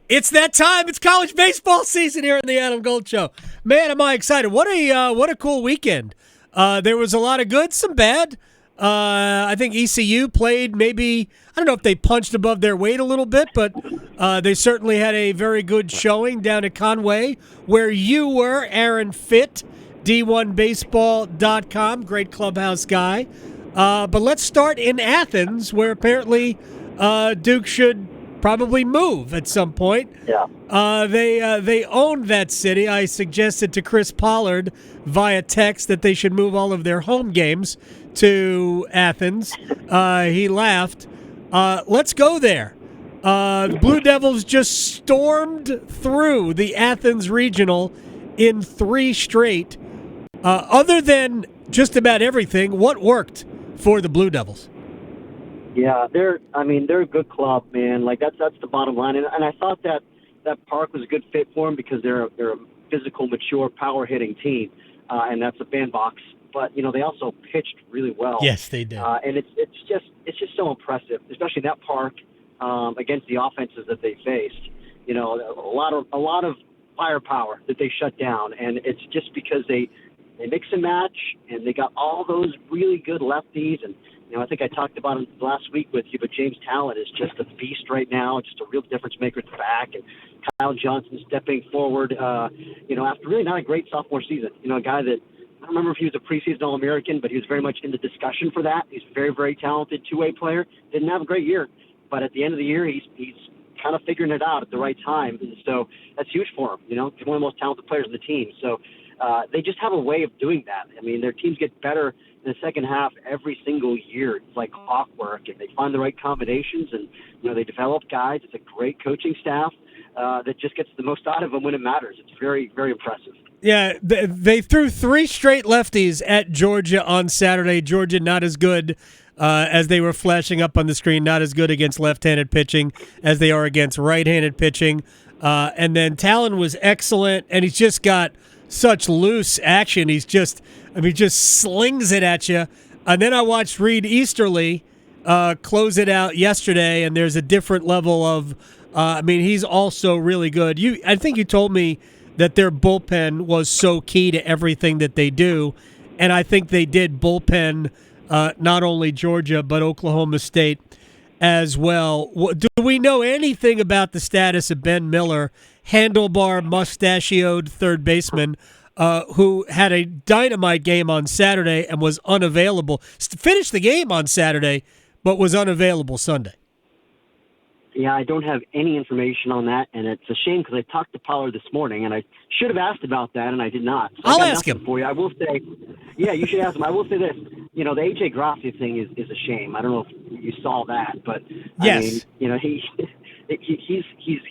It's that time. It's college baseball season here on the Adam Gold Show. Man, am I excited. What a cool weekend. There was a lot of good, some bad. I think ECU played maybe, I don't know if they punched above their weight a little bit, but they certainly had a very good showing down at Conway, where you were, Aaron Fitt, D1Baseball.com, great clubhouse guy. But let's start in Athens, where apparently Duke should probably move at some point. Yeah. They owned that city. I suggested to Chris Pollard via text that they should move all of their home games to Athens. He laughed. Let's go there. The Blue Devils just stormed through the Athens Regional in 3 straight. Other than just about everything, what worked for the Blue Devils? Yeah, they're a good club, man. Like that's the bottom line. And I thought that park was a good fit for them because they're a physical, mature, power hitting team, and that's a bandbox. But they also pitched really well. Yes, they did. And it's just so impressive, especially that park against the offenses that they faced. A lot of firepower that they shut down, and it's just because they mix and match, and they got all those really good lefties. And I think I talked about it last week with you, but James Talent is just a beast right now, just a real difference maker at the back. And Kyle Johnson stepping forward, after really not a great sophomore season. A guy that, I don't remember if he was a preseason All-American, but he was very much in the discussion for that. He's a very, very talented two-way player. Didn't have a great year, but at the end of the year, he's kind of figuring it out at the right time. And so that's huge for him. He's one of the most talented players on the team. So they just have a way of doing that. I mean, their teams get better in the second half every single year. It's like clockwork, and they find the right combinations, and they develop guys. It's a great coaching staff that just gets the most out of them when it matters. It's very, very impressive. Yeah, they threw 3 straight lefties at Georgia on Saturday. Georgia not as good as they were flashing up on the screen, not as good against left-handed pitching as they are against right-handed pitching. And then Talon was excellent, and he's just got such loose action. He just slings it at you. And then I watched Reed Easterly close it out yesterday, and there's a different level of he's also really good. I think you told me that their bullpen was so key to everything that they do, and I think they did bullpen not only Georgia but Oklahoma State as well. Do we know anything about the status of Ben Miller, handlebar, mustachioed third baseman, who had a dynamite game on Saturday and was unavailable? Finished the game on Saturday, but was unavailable Sunday. Yeah, I don't have any information on that, and it's a shame because I talked to Pollard this morning, and I should have asked about that, and I did not. So I'll ask him. For you. I will say, yeah, you should ask him. I will say this. The AJ Grassi thing is a shame. I don't know if you saw that, but yes. He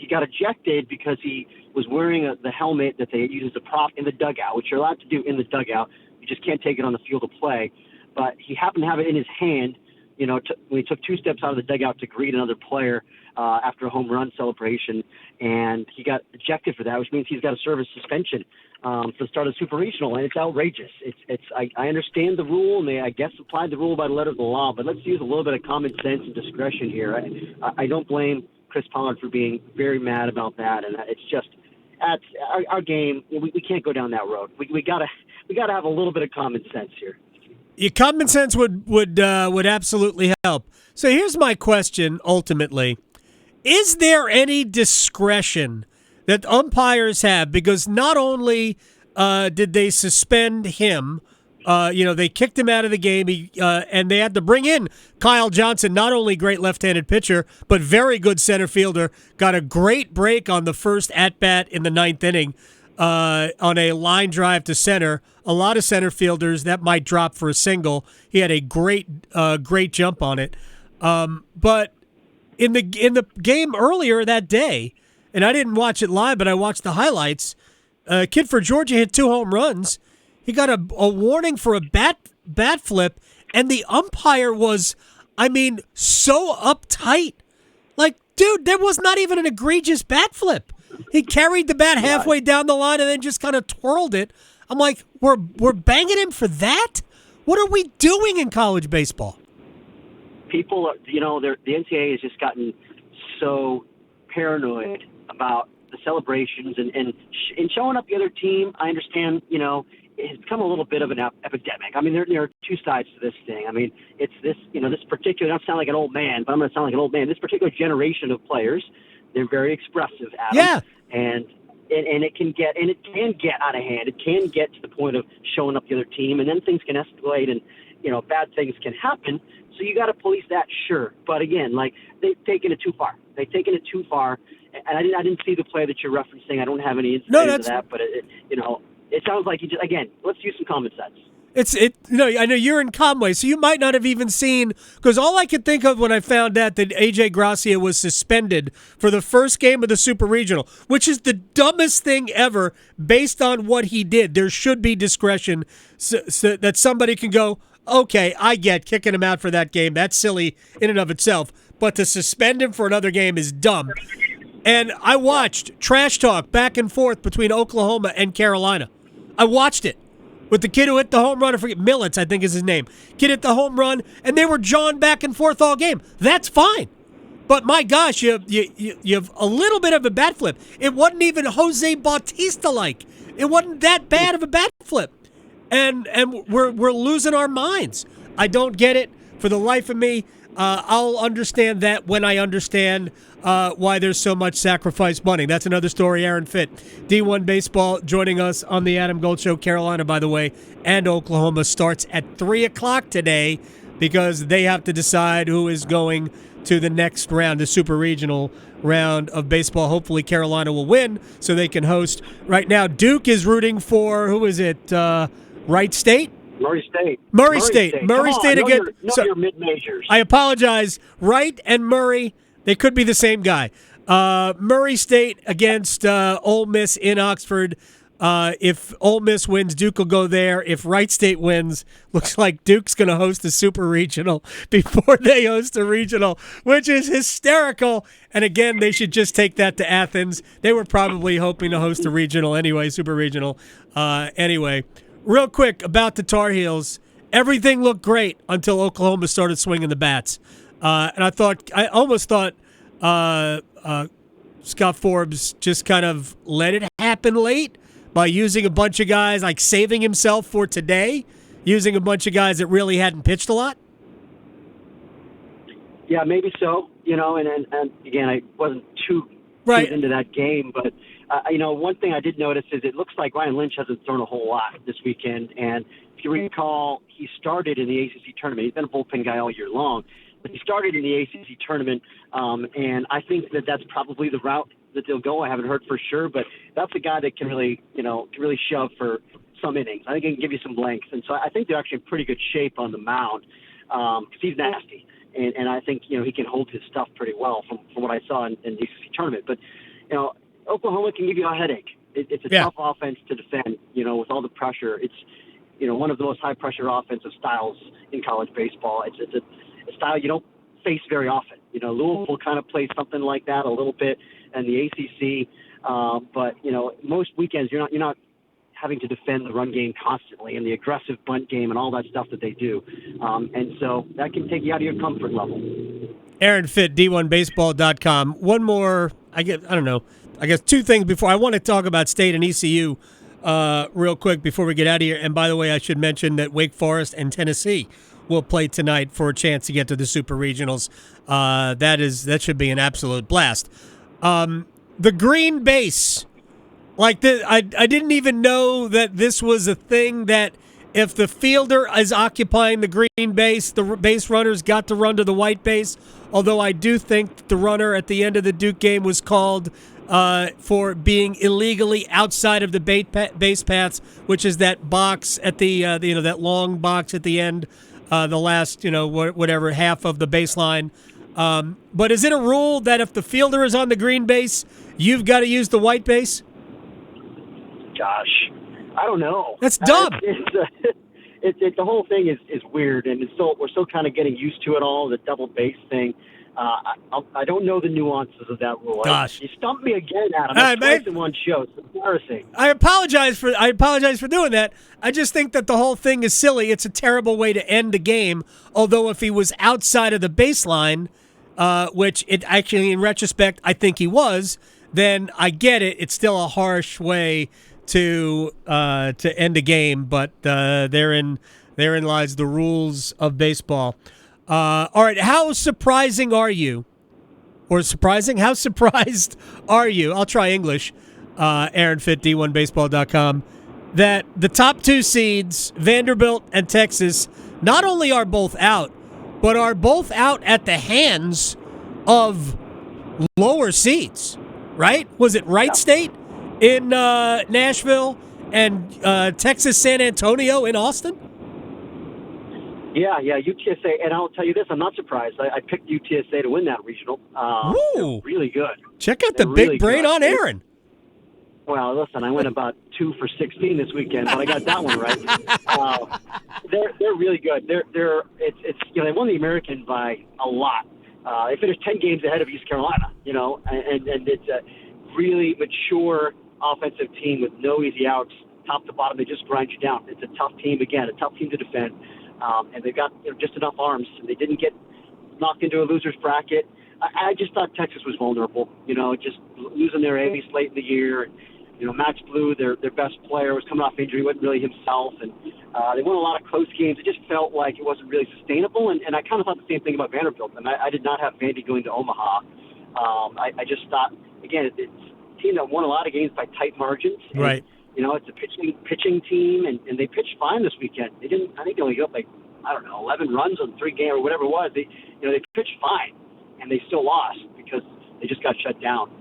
got ejected because he was wearing the helmet that they use as a prop in the dugout, which you're allowed to do in the dugout. You just can't take it on the field of play. But he happened to have it in his hand, when he took 2 steps out of the dugout to greet another player after a home run celebration, and he got ejected for that, which means he's got to serve a suspension for the start of Super Regional, and it's outrageous. I understand the rule, and they, I guess, applied the rule by the letter of the law, but let's use a little bit of common sense and discretion here. I don't blame Chris Pollard for being very mad about that, and it's just at our game. We can't go down that road. We gotta have a little bit of common sense here. Your common sense would absolutely help. So here's my question ultimately. Is there any discretion that umpires have? Because not only did they suspend him, they kicked him out of the game, and they had to bring in Kyle Johnson, not only great left-handed pitcher, but very good center fielder, got a great break on the first at-bat in the 9th inning on a line drive to center. A lot of center fielders, that might drop for a single. He had a great jump on it. But in the game earlier that day, and I didn't watch it live, but I watched the highlights, a kid for Georgia hit 2 home runs. He got a warning for a bat flip, and the umpire was, so uptight. Like, dude, there was not even an egregious bat flip. He carried the bat halfway down the line and then just kind of twirled it. I'm like, we're banging him for that? What are we doing in college baseball? People, the NCAA has just gotten so paranoid about the celebrations and showing up the other team. I understand, it's become a little bit of an epidemic. I mean, there are two sides to this thing. I mean, it's this, this particular, I don't sound like an old man, but I'm going to sound like an old man. This particular generation of players, they're very expressive, Adam. Yeah. And it can get out of hand. It can get to the point of showing up the other team, and then things can escalate, and bad things can happen. So you got to police that, sure. But again, like, they've taken it too far. And I didn't see the play that you're referencing. I don't have any insight into that, but it sounds like you just, again, let's use some common sense. I know you're in Conway, so you might not have even seen, because all I could think of when I found out that AJ Gracia was suspended for the first game of the Super Regional, which is the dumbest thing ever based on what he did. There should be discretion so that somebody can go, okay, I get kicking him out for that game. That's silly in and of itself. But to suspend him for another game is dumb. And I watched trash talk back and forth between Oklahoma and Carolina. I watched it with the kid who hit the home run. I forget, Millets, I think is his name. Kid hit the home run, and they were jawing back and forth all game. That's fine. But my gosh, you have a little bit of a bat flip. It wasn't even Jose Bautista-like. It wasn't that bad of a bat flip. And we're losing our minds. I don't get it for the life of me. I'll understand that when I understand why there's so much sacrifice money. That's another story. Aaron Fitt, D1 Baseball, joining us on the Adam Gold Show. Carolina, by the way, and Oklahoma starts at 3 o'clock today because they have to decide who is going to the next round, the Super Regional round of baseball. Hopefully Carolina will win so they can host. Right now, Duke is rooting for, who is it, Wright State? Murray State. Murray State again. Your mid-majors. I apologize. Wright and Murray, they could be the same guy. Murray State against Ole Miss in Oxford. If Ole Miss wins, Duke will go there. If Wright State wins, looks like Duke's going to host a Super Regional before they host a regional, which is hysterical. And again, they should just take that to Athens. They were probably hoping to host a regional anyway, Super Regional. Anyway, real quick about the Tar Heels. Everything looked great until Oklahoma started swinging the bats. And I almost thought Scott Forbes just kind of let it happen late by using a bunch of guys, like saving himself for today, using a bunch of guys that really hadn't pitched a lot? Yeah, maybe so. And again, I wasn't too into that game, but one thing I did notice is it looks like Ryan Lynch hasn't thrown a whole lot this weekend. And if you recall, he started in the ACC tournament. He's been a bullpen guy all year long, but he started in the ACC tournament, and I think that's probably the route that they'll go. I haven't heard for sure, but that's a guy that can really shove for some innings. I think he can give you some length, and so I think they're actually in pretty good shape on the mound because he's nasty, and I think he can hold his stuff pretty well from what I saw in the ACC tournament. But Oklahoma can give you a headache. It's a tough offense to defend. With all the pressure, it's one of the most high pressure offensive styles in college baseball. It's a style you don't face very often. Louisville kind of plays something like that a little bit, and the ACC. But most weekends you're not having to defend the run game constantly and the aggressive bunt game and all that stuff that they do. And so that can take you out of your comfort level. Aaron Fitt, D1Baseball.com. One more, I guess two things before. I want to talk about State and ECU real quick before we get out of here. And by the way, I should mention that Wake Forest and Tennessee will play tonight for a chance to get to the Super Regionals. That should be an absolute blast. The green base, I didn't even know that this was a thing, that if the fielder is occupying the green base, the base runners got to run to the white base. Although I do think the runner at the end of the Duke game was called for being illegally outside of the base paths, which is that box at the that long box at the end, the last whatever half of the baseline. But is it a rule that if the fielder is on the green base, you've got to use the white base? Gosh, I don't know. That's dumb. The whole thing is weird, and we're still kind of getting used to it all, the double base thing. I don't know the nuances of that rule. Gosh, you stumped me again, Adam. That's twice in one show. It's embarrassing. I apologize for doing that. I just think that the whole thing is silly. It's a terrible way to end the game. Although if he was outside of the baseline, which it actually, in retrospect, I think he was, then I get it. It's still a harsh way to end a game, but therein lies the rules of baseball. All right, how surprising are you? Or surprising? How surprised are you? I'll try English. Aaron Fitt, D1Baseball.com. That the top two seeds, Vanderbilt and Texas, not only are both out, but are both out at the hands of lower seeds, right? Was it Wright State in Nashville and Texas San Antonio in Austin? Yeah, UTSA, and I'll tell you this, I'm not surprised. I picked UTSA to win that regional. Ooh. Really good. Check out the big really brain good. On Aaron. Well, listen, I went about 2 for 16 this weekend, but I got that one right. They're really good. It's they won the American by a lot. They finished 10 games ahead of East Carolina, and it's a really mature offensive team with no easy outs, top to bottom. They just grind you down. It's a tough team, again, a tough team to defend, and they've got just enough arms. They didn't get knocked into a loser's bracket. I just thought Texas was vulnerable, just losing their ace late in the year. Max Blue, their best player, was coming off injury, wasn't really himself, and they won a lot of close games. It just felt like it wasn't really sustainable, and I kind of thought the same thing about Vanderbilt, and I did not have Vandy going to Omaha. I just thought, again, it's a team that won a lot of games by tight margins. And, right. It's a pitching team, and they pitched fine this weekend. I think they only got 11 runs on 3 games or whatever it was. They pitched fine, and they still lost because they just got shut down.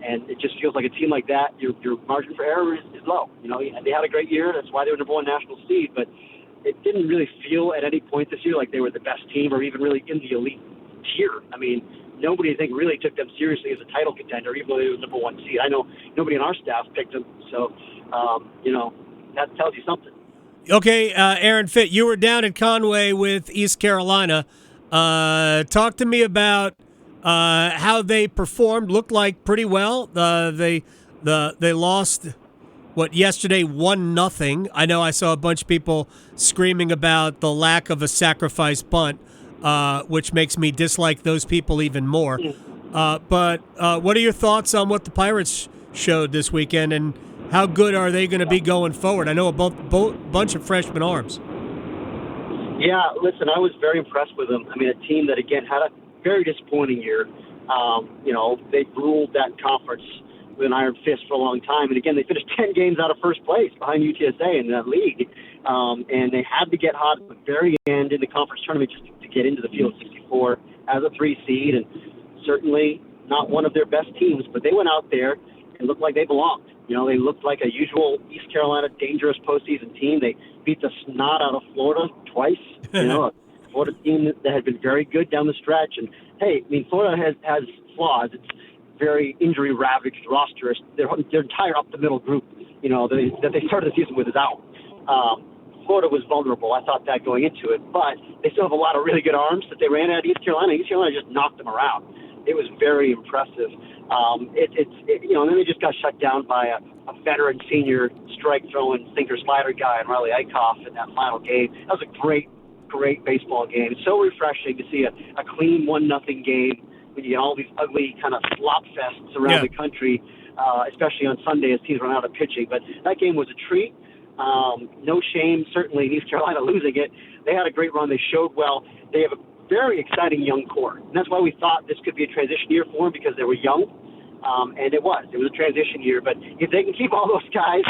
And it just feels like a team like that, your margin for error is low. They had a great year. That's why they were number one national seed. But it didn't really feel at any point this year like they were the best team or even really in the elite tier. I mean, nobody, I think, really took them seriously as a title contender, even though they were the number one seed. I know nobody on our staff picked them. So, that tells you something. Okay, Aaron Fitt, you were down at Conway with East Carolina. Talk to me about how they performed. Looked like pretty well. They lost yesterday 1-0. I know I saw a bunch of people screaming about the lack of a sacrifice bunt, which makes me dislike those people even more. But what are your thoughts on what the Pirates showed this weekend, and how good are they going to be going forward? I know a bunch of freshman arms. Yeah, listen, I was very impressed with them. I mean, a team that, again, had a very disappointing year. They ruled that conference with an iron fist for a long time. And, again, they finished 10 games out of first place behind UTSA in that league. And they had to get hot at the very end in the conference tournament just to get into the field of 64 as a 3 seed. And certainly not one of their best teams. But they went out there and looked like they belonged. They looked like a usual East Carolina dangerous postseason team. They beat the snot out of Florida twice. A Florida team that had been very good down the stretch. And, hey, I mean, Florida has flaws. It's very injury-ravaged roster. Their entire up-the-middle group, that they started the season with is out. Florida was vulnerable. I thought that going into it. But they still have a lot of really good arms that they ran at East Carolina. East Carolina just knocked them around. It was very impressive. And then they just got shut down by a veteran senior strike-throwing sinker-slider guy and Riley Eichhoff in that final game. That was a great baseball game. It's so refreshing to see a clean 1-0 game when you get all these ugly kind of slop fests around the country, especially on Sunday as teams run out of pitching. But that game was a treat. No shame, certainly, in East Carolina losing it. They had a great run. They showed well. They have a very exciting young core. And that's why we thought this could be a transition year for them, because they were young. And it was. It was a transition year. But if they can keep all those guys,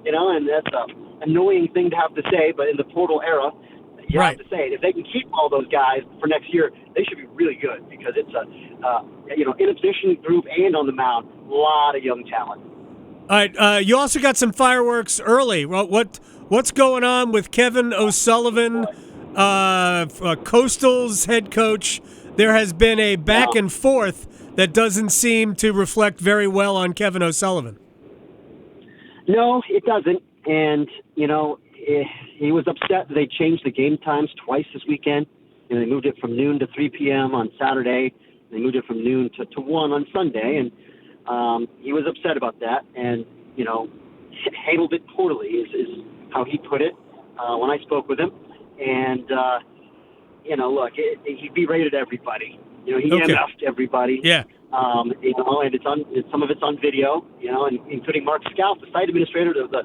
and that's an annoying thing to have to say, but in the portal era, you have to say it. If they can keep all those guys for next year, they should be really good, because it's in a position group and on the mound, a lot of young talent. All right, you also got some fireworks early. Well, what's going on with Kevin O'Sullivan, Coastal's head coach? There has been a back and forth that doesn't seem to reflect very well on Kevin O'Sullivan. No, it doesn't. And, he was upset that they changed the game times twice this weekend. They moved it from noon to 3 p.m. on Saturday. They moved it from noon to 1 on Sunday. And he was upset about that and, handled it poorly is how he put it when I spoke with him. And, look, he berated everybody. You know, he Okay. MF'd everybody. Yeah. You know, and some of it's on video. You know, and including Mark Scout, the site administrator, the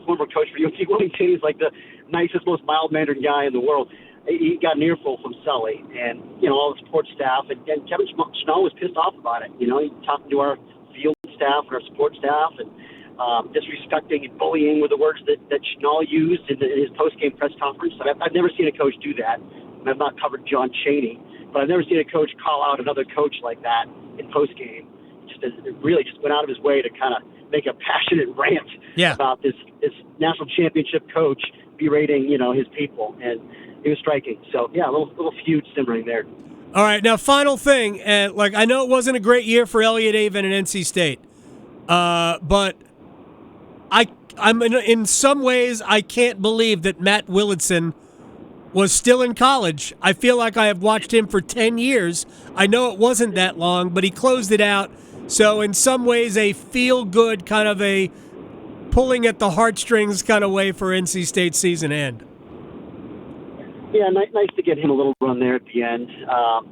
former coach for UNC Wilmington. He's like the nicest, most mild-mannered guy in the world. He got an earful from Sully and, you know, all the support staff. And Kevin Schnall was pissed off about it. You know, he talked to our field staff and our support staff and disrespecting and bullying were the words that Schnall used in his post-game press conference. I've never seen a coach do that. And I've not covered John Chaney, but I've never seen a coach call out another coach like that in post-game. It really just went out of his way to kind of make a passionate rant about this national championship coach berating, you know, his people. And it was striking. So, yeah, a little feud simmering there. All right, now final thing, and I know it wasn't a great year for Elliott Avon and NC State, but I'm in some ways I can't believe that Matt Willardson was still in college. I feel like I have watched him for 10 years. I know it wasn't that long, but he closed it out. So in some ways, a feel-good kind of a pulling at the heartstrings kind of way for NC State's season end. Yeah, nice to get him a little run there at the end.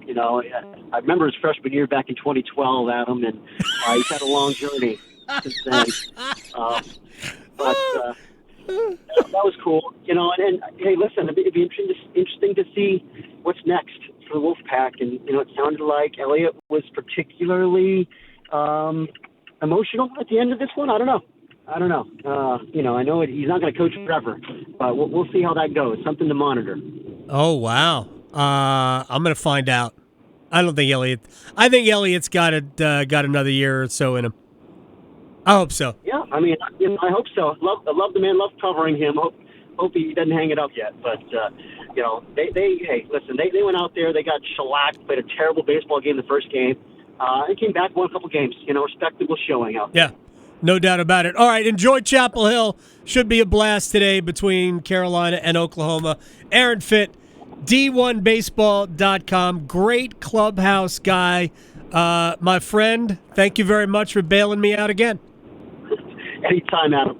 You know, I remember his freshman year back in 2012, Adam, and he's had a long journey since then. But that was cool. You know, and hey, listen, it'd be interesting to see what's next for the Wolfpack. And, you know, it sounded like Elliott was particularly emotional at the end of this one. I don't know. You know, I know he's not going to coach forever, but we'll see how that goes. Something to monitor. Oh, wow. I'm going to find out. I think Elliott's got another year or so in him. I hope so. Yeah, I mean, I hope so. I love the man. Love covering him. Hope he doesn't hang it up yet. But you know, hey, listen, they went out there. They got shellacked. Played a terrible baseball game the first game. And came back, won a couple games. You know, respectable showing out there. Yeah, no doubt about it. All right, enjoy Chapel Hill. Should be a blast today between Carolina and Oklahoma. Aaron Fitt, D1Baseball.com. Great clubhouse guy. My friend, thank you very much for bailing me out again. Anytime, Adam.